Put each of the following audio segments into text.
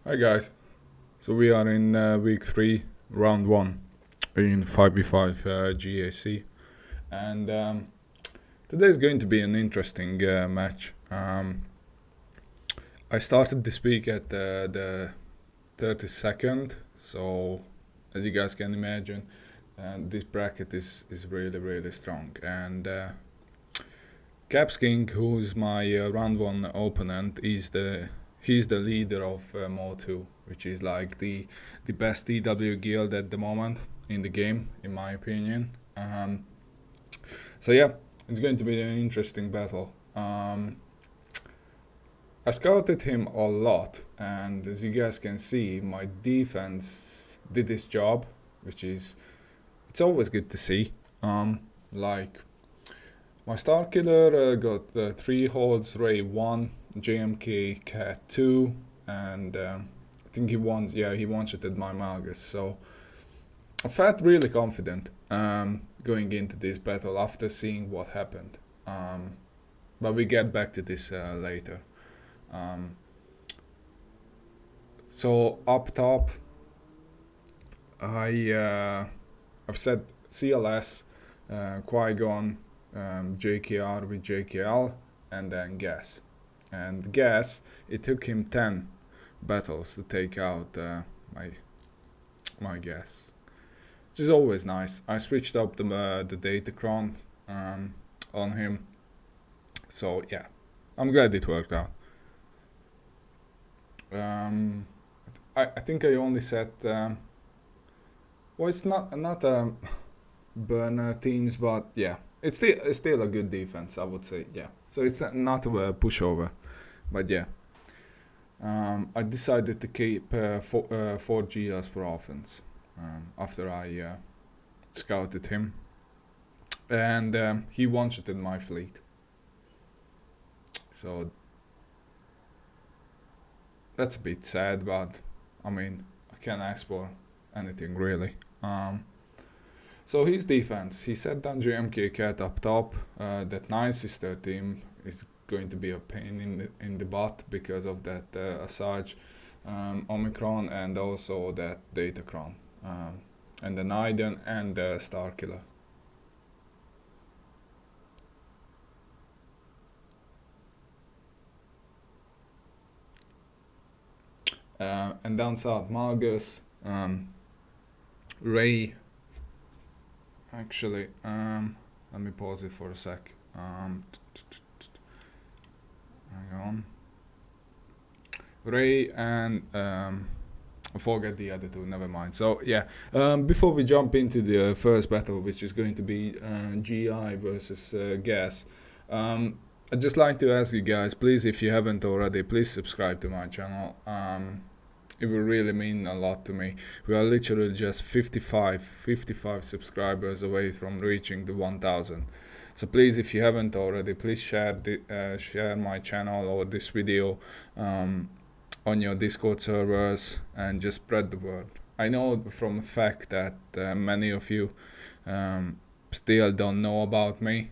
Hi guys, so we are in week 3, round 1 in 5v5 GAC, and today is going to be an interesting match. I started this week at the 32nd, so as you guys can imagine, this bracket is really strong, and Caps King, who's my round 1 opponent, he's the leader of Mo2, which is like the best EW guild at the moment in the game, in my opinion. So yeah, it's going to be an interesting battle. I scouted him a lot, and as you guys can see, my defense did its job, which is it's always good to see. Like my Starkiller got 3 holds, Ray 1, JMK Cat 2, and I think he one-shotted my Malgus. So I felt really confident going into this battle after seeing what happened. But we get back to this later. So up top, I've said CLS, Qui-Gon, JKR with JKL, and then Gas. And Gas, it took him 10 battles to take out my Gas, which is always nice. I switched up the Datacron on him, so yeah, I'm glad it worked out. I think I only set well, it's not burner teams, but yeah, it's still a good defense, I would say. Yeah, so it's not a pushover, but yeah, I decided to keep 4 Geos for offense after I scouted him, and he one-shotted my fleet. So that's a bit sad, but I mean, I can't ask for anything really. So his defense, he set down JMK Cat up top. That 9 sister team is going to be a pain in the butt because of that Asajj Omicron and also that Datacron, and then Iden and Starkiller. And down south, Malgus, Ray. Actually, let me pause it for a sec. Hang on. Ray and I forget the other two. Never mind. So yeah, before we jump into the first battle, which is going to be GI versus Gas, I'd just like to ask you guys, please, if you haven't already, please subscribe to my channel. It will really mean a lot to me. We are literally just 55 subscribers away from reaching the 1000. So please, if you haven't already, please share my channel or this video on your Discord servers and just spread the word. I know from a fact that many of you still don't know about me,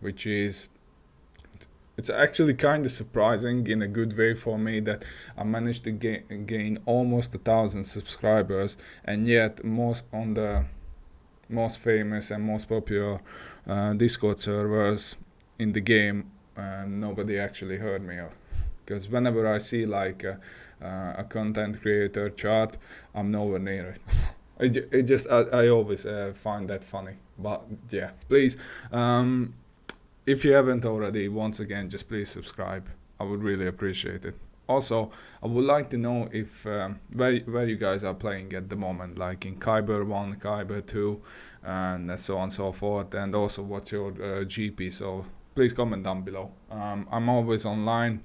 which is it's actually kind of surprising in a good way for me that I managed to gain almost 1,000 subscribers, and yet on the most famous and most popular Discord servers in the game, nobody actually heard me. Because whenever I see like a content creator chart, I'm nowhere near it. I always find that funny. But yeah, please. If you haven't already, once again, just please subscribe. I would really appreciate it. Also, I would like to know if where you guys are playing at the moment, like in Kyber 1, Kyber 2, and so on and so forth, and also what's your GP. So please comment down below. I'm always online,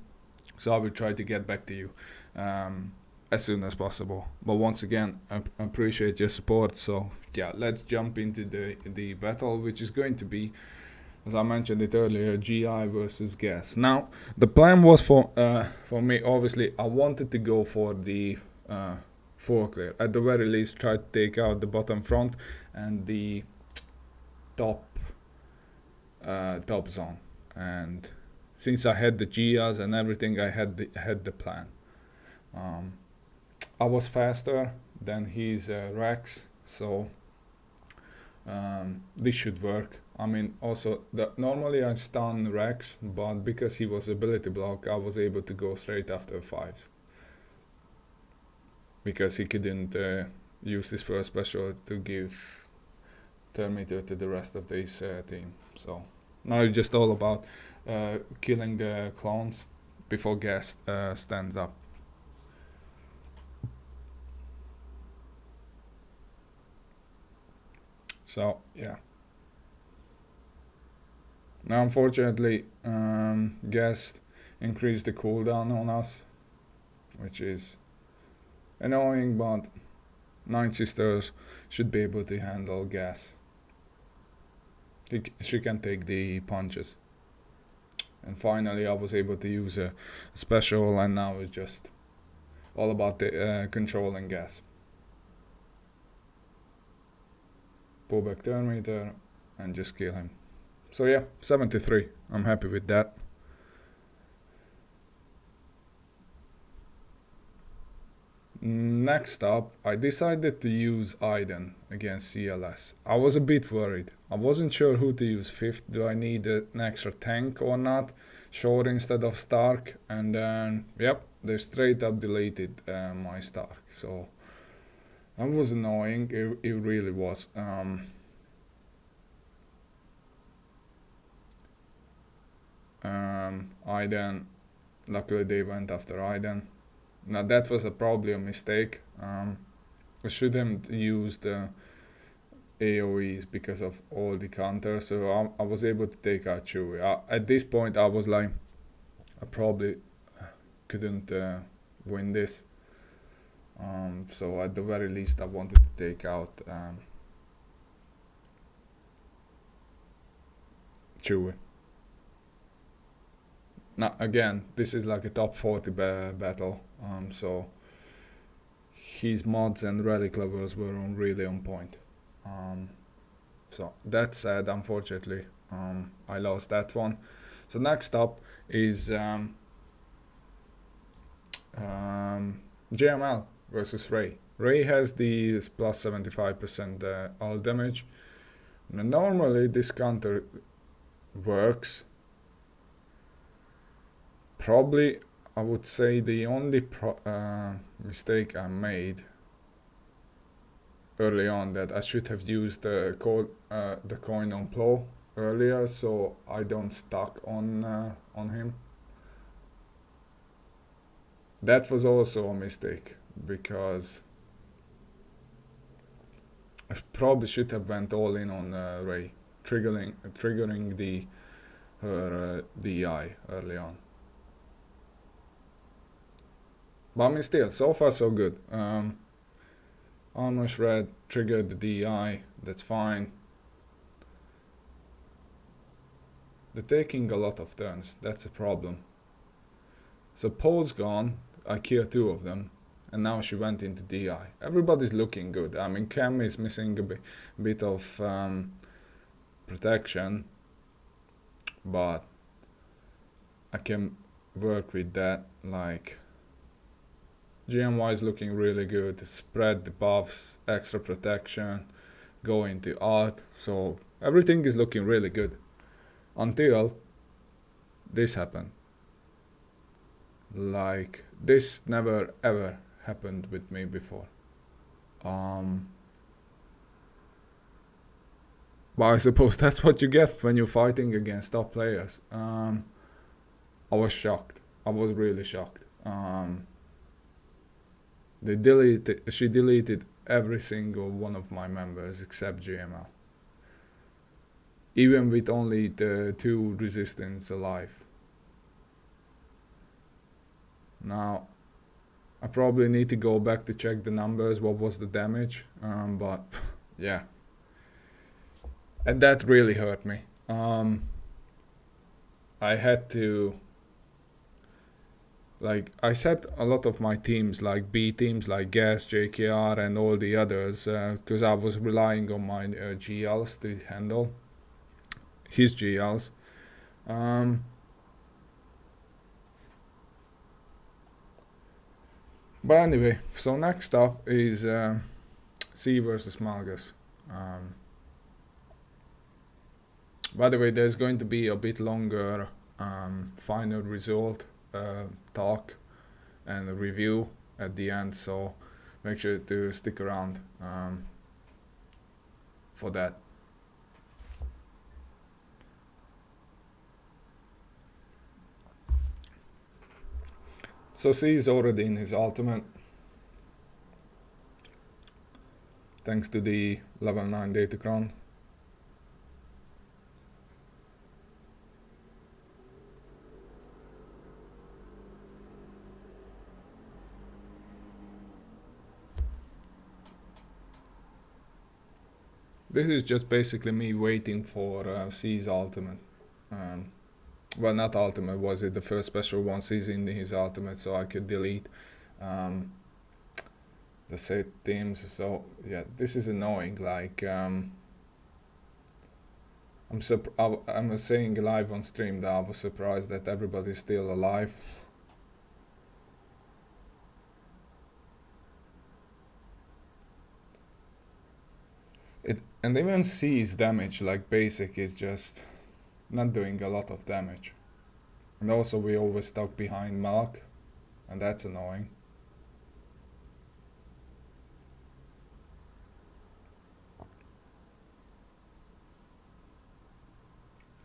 so I will try to get back to you as soon as possible. But once again, I appreciate your support. So yeah, let's jump into the battle, which is going to be, as I mentioned it earlier, GI versus Gas. Now, the plan was for me, obviously, I wanted to go for the 4-clear. At the very least, try to take out the bottom front and the top zone. And since I had the Gias and everything, I had the plan. I was faster than his Rex, so this should work. I mean, also, normally I stun Rex, but because he was ability block, I was able to go straight after 5s. Because he couldn't use his first special to give turn meter to the rest of this team. So now it's just all about killing the clones before Gas stands up. So yeah. Now unfortunately, Gas increased the cooldown on us, which is annoying, but Nine Sisters should be able to handle Gas. She can take the punches. And finally I was able to use a special, and now it's just all about the controlling Gas. Pull back turn meter and just kill him. So yeah, 73. I'm happy with that. Next up, I decided to use Iden against CLS. I was a bit worried. I wasn't sure who to use 5th. Do I need an extra tank or not? Short instead of Stark. And then, yep, they straight up deleted my Stark. So that was annoying. It really was. Iden, luckily they went after Iden. Now that was probably a mistake. I shouldn't use the AoEs because of all the counters, so I was able to take out Chewie. At this point I was like, I probably couldn't win this. So at the very least I wanted to take out Chewie. Now again, this is like a top 40 battle, so his mods and relic levels were really on point. So that said, unfortunately, I lost that one. So next up is JML versus Ray. Ray has the plus 75% all damage. Now, normally this counter works. Probably I would say the only mistake I made early on, that I should have used the coin on Plo earlier, so I don't stuck on him. That was also a mistake, because I probably should have went all in on Ray, triggering her DI early on. But I mean, still, so far so good. Armor Shred triggered the DI, that's fine. They're taking a lot of turns, that's a problem. So Poe's gone, I killed 2 of them, and now she went into DI. Everybody's looking good. I mean, Cam is missing a bit of protection, but I can work with that. Like, GMY is looking really good. Spread the buffs, extra protection, go into art. So everything is looking really good. Until this happened. Like, this never ever happened with me before. But I suppose that's what you get when you're fighting against top players. I was shocked. I was really shocked. She deleted every single one of my members except GML. Even with only the 2 resistance alive. Now, I probably need to go back to check the numbers, what was the damage, but yeah. And that really hurt me. I had to, like, I set a lot of my teams, like B teams, like Gas, JKR and all the others, because I was relying on my GLs to handle his GLs. But anyway, so next up is C versus Malgus. By the way, there's going to be a bit longer final result talk and a review at the end, so make sure to stick around for that. So C is already in his ultimate, thanks to the level 9 Datacron. This is just basically me waiting for C's ultimate. Well, not ultimate, was it the first special one? C's in his ultimate, so I could delete the set teams. So yeah, this is annoying. Like I'm saying live on stream that I was surprised that everybody's still alive. And even C's damage, like basic, is just not doing a lot of damage. And also we always stuck behind Malk, and that's annoying.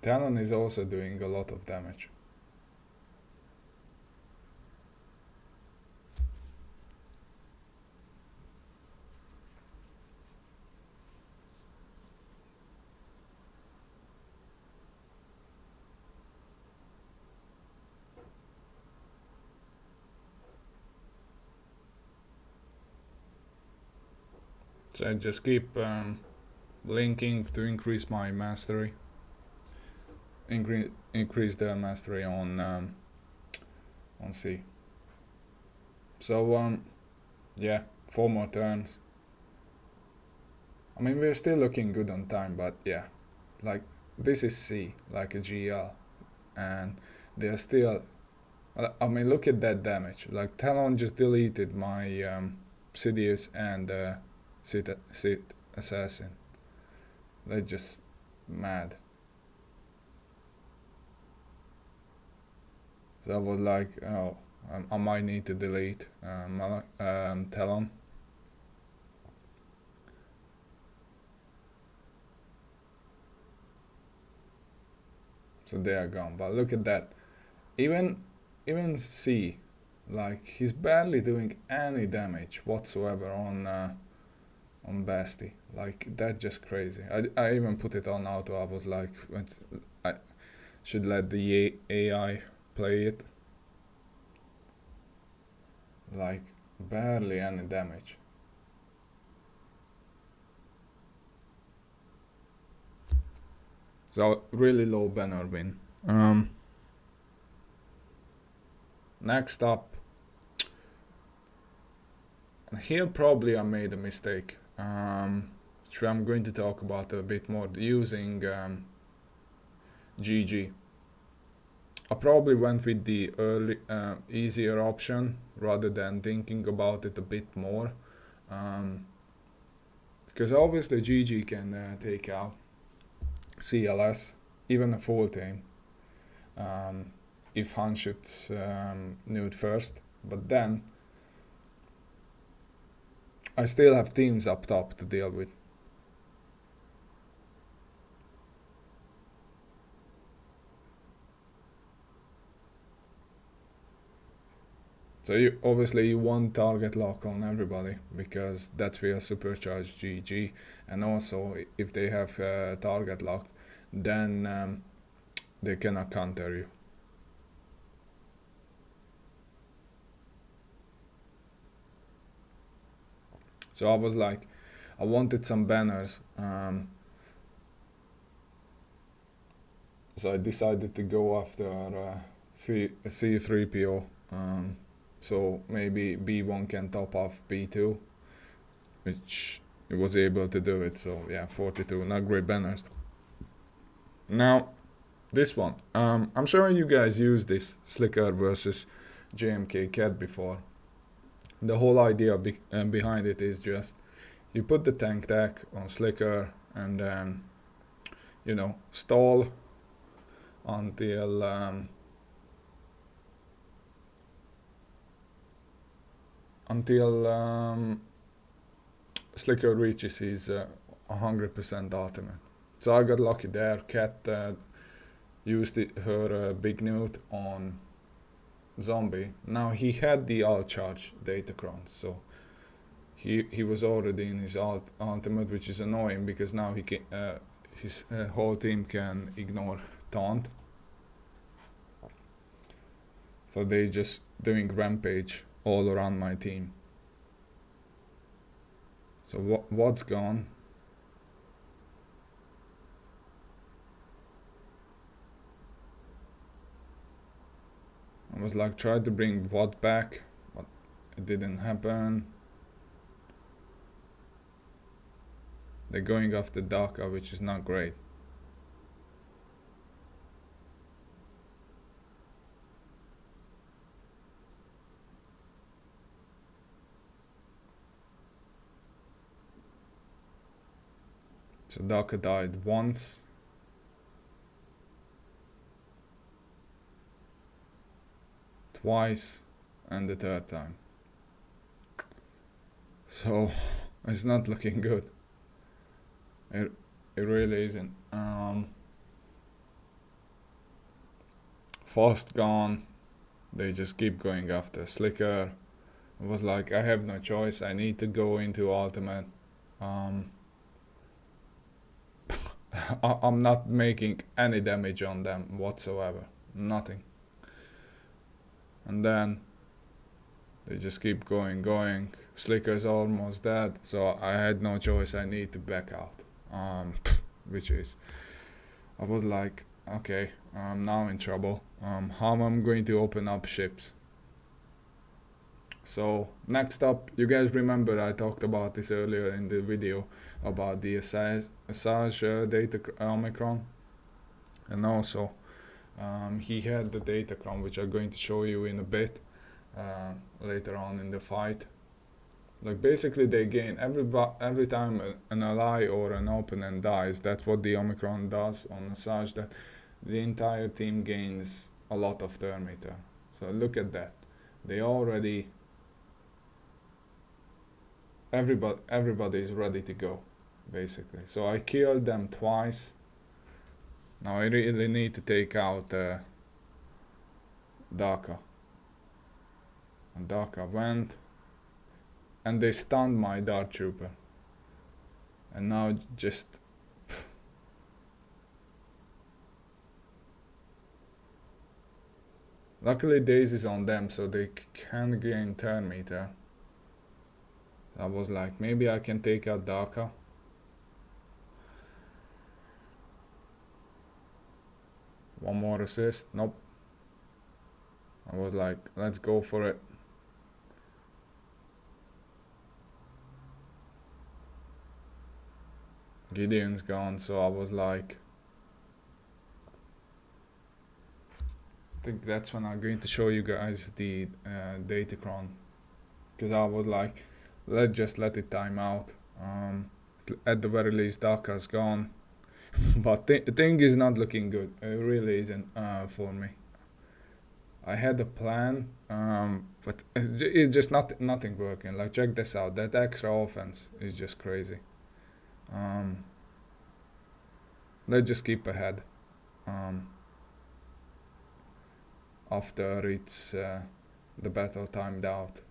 Talon is also doing a lot of damage. So I just keep linking to increase my mastery. Increase the mastery on C. So yeah, 4 more turns. I mean, we're still looking good on time, but yeah, like this is C, like a GL, and they're still. I mean, look at that damage. Like Talon just deleted my Sidious and Sith Assassin. They're just mad. So I was like, oh, I might need to delete Talon. So they are gone. But look at that. Even C, like he's barely doing any damage whatsoever on Basti. Like that's just crazy. I even put it on auto. I was like, I should let the AI play it. Like barely any damage. So really low banner win. Next up, here probably I made a mistake, which I'm going to talk about a bit more, using GG. I probably went with the early, easier option rather than thinking about it a bit more, because obviously GG can take out CLS, even a full team, if Han shoots nude first, but then I still have teams up top to deal with. So you obviously want target lock on everybody, because that will supercharge GG, and also if they have target lock, then they cannot counter you. So I was like, I wanted some banners, so I decided to go after C3PO. So maybe B1 can top off B2, which it was able to do it. So yeah, 42, not great banners. Now, this one, I'm sure you guys used this SLKR versus JMK Cat before. The whole idea behind it is just you put the tank deck on SLKR and then stall until SLKR reaches his 100% ultimate. So I got lucky there. Cat used her big newt on zombie. Now he had the alt charge datacron, so he was already in his ultimate, which is annoying because now he can, his whole team can ignore taunt. So they just doing rampage all around my team. So what's gone? I was like trying to bring Watt back, but it didn't happen. They're going after Daka, which is not great. So Daka died once. Twice, and the third time. So it's not looking good. It really isn't. Fast gone. They just keep going after SLKR. It was like I have no choice. I need to go into ultimate. I'm not making any damage on them whatsoever. Nothing. And then they just keep going. SLKR's almost dead, so I had no choice. I need to back out. Which is, I was like, okay, I'm now in trouble. How am I going to open up ships? So next up, you guys remember I talked about this earlier in the video about the Asajj data Omicron, and also he had the datacron, which I'm going to show you in a bit later on in the fight. Like basically they gain every time an ally or an opponent dies. That's what the Omicron does on Asajj, that the entire team gains a lot of turn meter. So look at that. They already everybody is ready to go basically. So I killed them twice. Now I really need to take out Daka. And Daka went. And they stunned my Dart Trooper. And now just... Luckily Daisy's on them, so they can gain turn meter. I was like, maybe I can take out Daka. One more assist. Nope. I was like, let's go for it. Gideon's gone, so I was like, I think that's when I'm going to show you guys the datacron, because I was like, let's just let it time out. At the very least Daka's gone, but thing is not looking good. It really isn't for me. I had a plan, but it's just nothing working. Like check this out, that extra offense is just crazy. Let's just keep ahead after it's the battle timed out.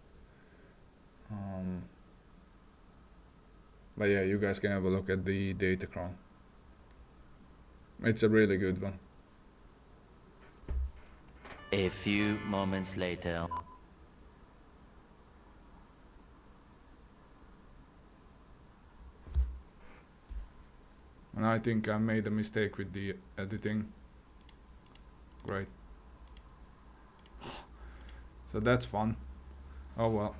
But yeah, you guys can have a look at the datacron. It's a really good one. A few moments later. And I think I made a mistake with the editing. Great. So that's fun. Oh well.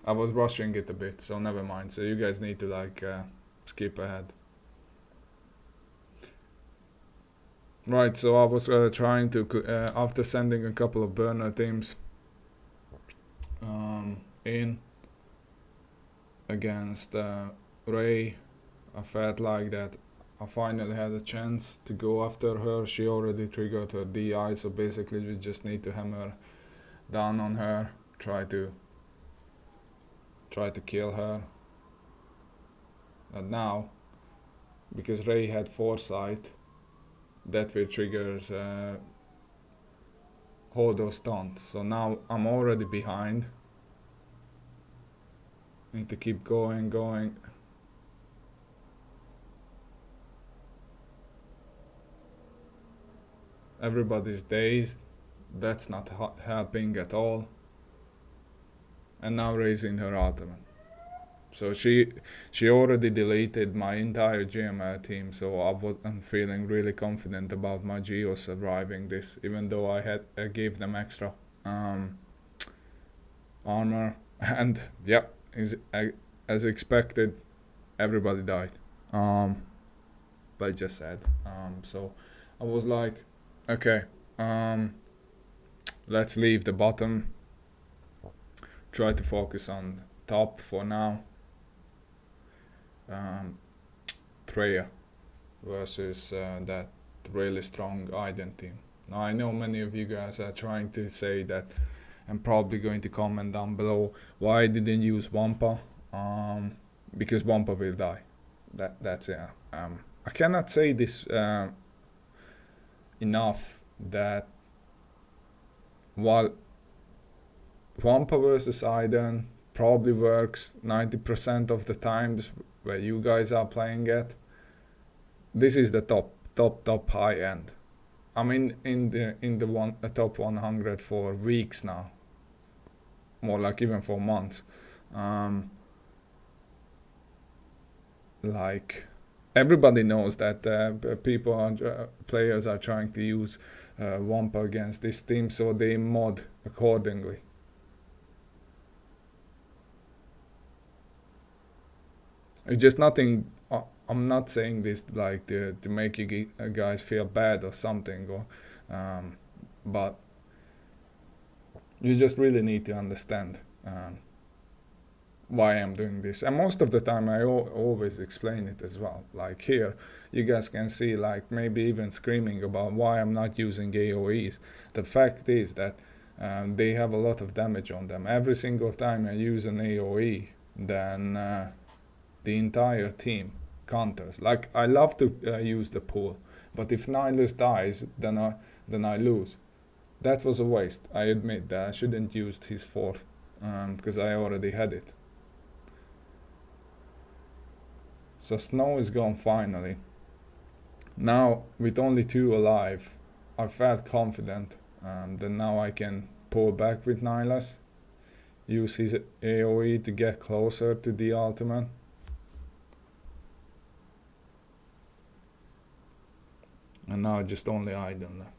I was rushing it a bit, so never mind. So you guys need to like skip ahead. Right, so I was trying to, after sending a couple of burner teams, in against Ray. I felt like that I finally had a chance to go after her. She already triggered her DI, so basically we just need to hammer down on her, try to kill her. And now, because Ray had foresight, that will triggers all those stunts. So now I'm already behind. Need to keep going. Everybody's dazed. That's not helping at all. And now raising her ultimate. So she already deleted my entire GML team, so I'm feeling really confident about my Geos surviving this, even though I gave them extra armor. And yep, as expected, everybody died. Like I just said. So I was like, okay, let's leave the bottom. Try to focus on top for now. Traya versus that really strong Iden team. Now I know many of you guys are trying to say that, and probably going to comment down below, why didn't use Wampa? Because Wampa will die. That's it. I cannot say this enough, that while Wampa versus Iden probably works 90% of the times where you guys are playing it, this is the top high end. I'm in the top 100 for weeks now, more like even for months. Like everybody knows that players are trying to use Wampa against this team, so they mod accordingly. It's just nothing. I'm not saying this like to make you guys feel bad or something, or but you just really need to understand why I'm doing this. And most of the time I always explain it as well. Like here, you guys can see like maybe even screaming about why I'm not using AoEs. The fact is that they have a lot of damage on them. Every single time I use an AoE, then the entire team counters. Like I love to use the pool, but if Nihilus dies, then I lose. That was a waste. I admit that I shouldn't use his fourth because I already had it. So Snow is gone finally. Now with only 2 alive, I felt confident that now I can pull back with Nihilus, use his AoE to get closer to the ultimate. And now just only Iden left.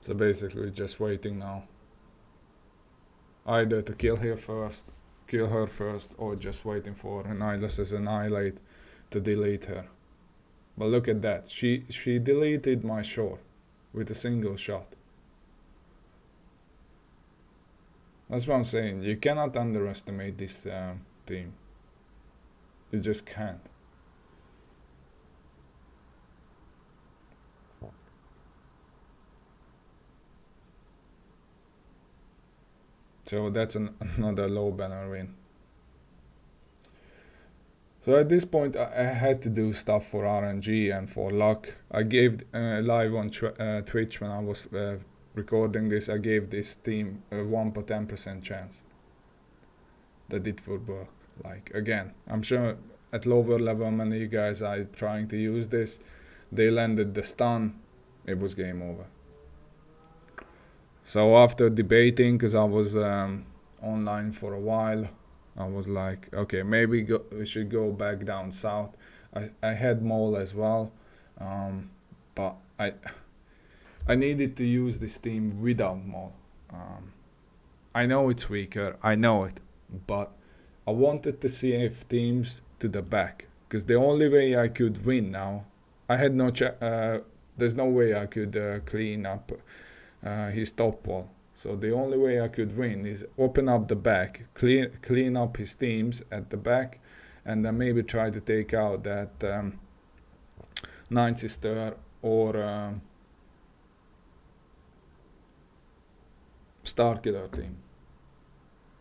So basically just waiting now. Either to kill her first, or just waiting for Nihilus' Annihilate to delete her. But look at that. She deleted my shore with a single shot. That's what I'm saying. You cannot underestimate this team. You just can't. So that's another low banner win. So at this point I had to do stuff for RNG and for luck. I gave live on Twitch when I was recording this, I gave this team a 1% chance that it would work. Like again, I'm sure at lower level many of you guys are trying to use this. They landed the stun, it was game over. So after debating, because I was online for a while, I was like, okay, maybe we should go back down south. I had Mole as well, but I needed to use this team without Mole. I know it's weaker, I know it, but I wanted to see if teams to the back, because the only way I could win now, I had no there's no way I could clean up his top wall. So the only way I could win is open up the back, clean up his teams at the back, and then maybe try to take out that Night Sister or Starkiller team.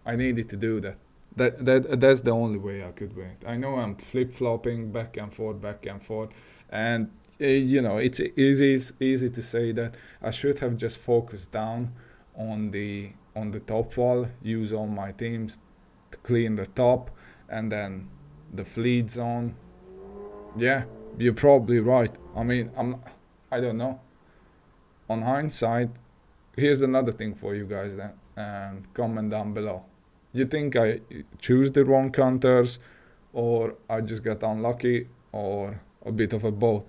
I needed to do that. That's the only way I could win. I know I'm flip-flopping back and forth, and you know, it's easy to say that I should have just focused down on the top wall, use all my teams to clean the top, and then the fleet zone. Yeah, you're probably right. I mean, I don't know. On hindsight, here's another thing for you guys then, and comment down below. You think I choose the wrong counters, or I just got unlucky, or a bit of a both?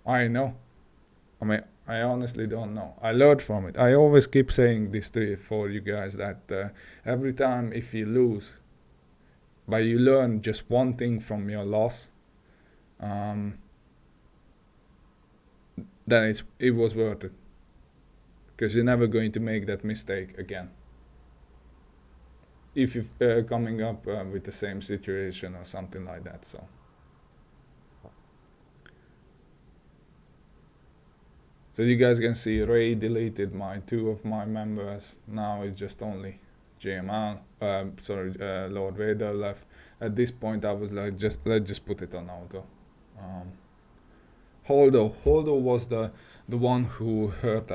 I know. I mean, I honestly don't know. I learned from it. I always keep saying this for you guys, that every time if you lose, but you learn just one thing from your loss, then it was worth it. Because you're never going to make that mistake again. If you're coming up with the same situation or something like that. So you guys can see Ray deleted two of my members. Now it's just only JML, Lord Vader left. At this point I was like, let's just put it on auto. Holdo was the one who hurt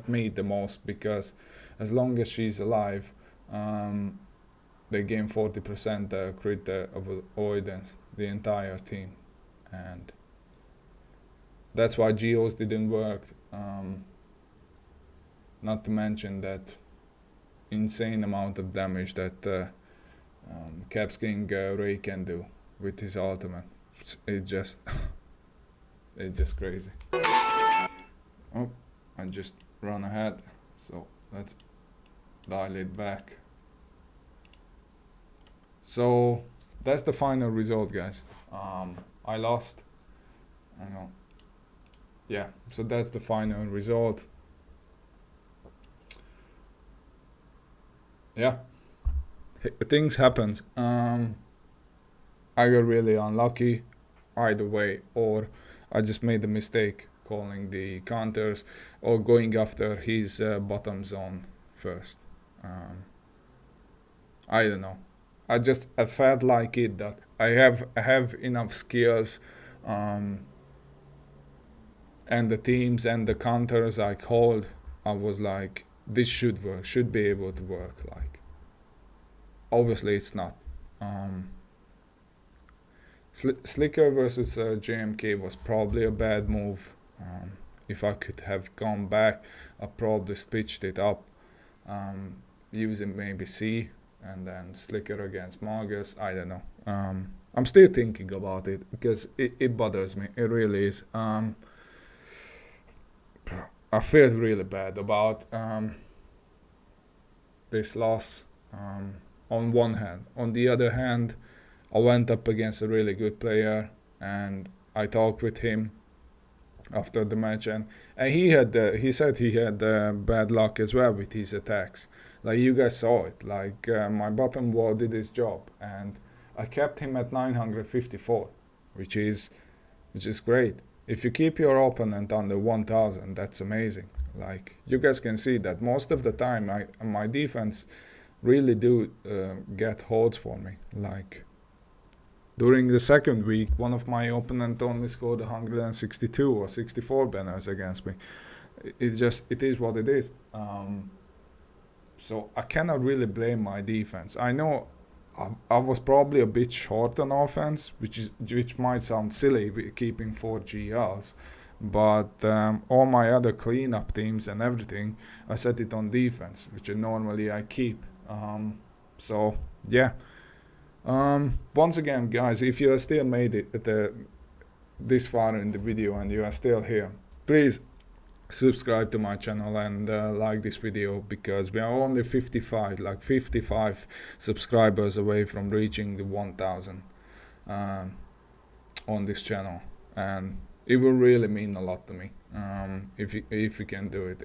me the most, because as long as she's alive, they gain 40% crit avoidance, the entire team, and that's why Geos didn't work. Not to mention that insane amount of damage that Caps King Ray can do with his ultimate. It's just crazy. Oh, I just run ahead, so let's dial it back. So that's the final result, guys. I lost. I know. Yeah, so that's the final result. Yeah, things happen. I got really unlucky either way, or I just made a mistake calling the counters or going after his bottom zone first. I don't know. I felt like it, that I have enough skills, and the teams and the counters I called, I was like, this should work, should be able to work. Like, obviously it's not. Slicker versus JMK was probably a bad move. If I could have gone back, I probably switched it up, using maybe C and then Slicker against Malgus. I don't know. I'm still thinking about it because it bothers me. It really is. I feel really bad about this loss, on one hand. On the other hand, I went up against a really good player, and I talked with him after the match, and he said he had bad luck as well with his attacks. Like, you guys saw it. Like, my bottom wall did his job, and I kept him at 954, which is great. If you keep your opponent under 1000, that's amazing. Like, you guys can see that most of the time my defense really do get holds for me. Like, during the second week, one of my opponent only scored 162 or 64 banners against me. It is what it is. So I cannot really blame my defense. I know I was probably a bit short on offense, which might sound silly, keeping 4 GRs, but all my other cleanup teams and everything, I set it on defense, which normally I keep. So yeah. Once again, guys, if you still made it this far in the video and you are still here, please subscribe to my channel and like this video, because we are only 55 subscribers away from reaching the 1000 on this channel. and it will really mean a lot to me if you can do it.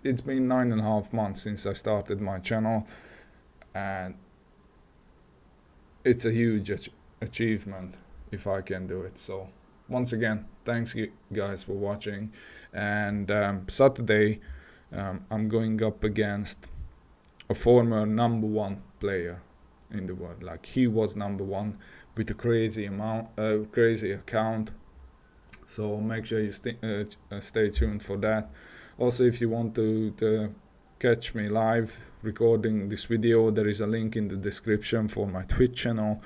It's been 9.5 months since I started my channel, and it's a huge achievement if I can do it. So once again, thanks you guys for watching. And Saturday I'm going up against a former #1 player in the world. Like, he was #1 with a crazy account. So make sure you stay tuned for that. Also, if you want to catch me live recording this video, there is a link in the description for my Twitch channel,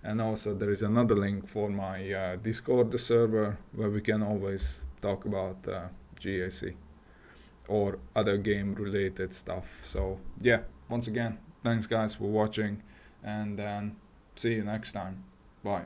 and also there is another link for my Discord server, where we can always talk about GAC or other game related stuff. So yeah, once again, thanks guys for watching, and see you next time. Bye.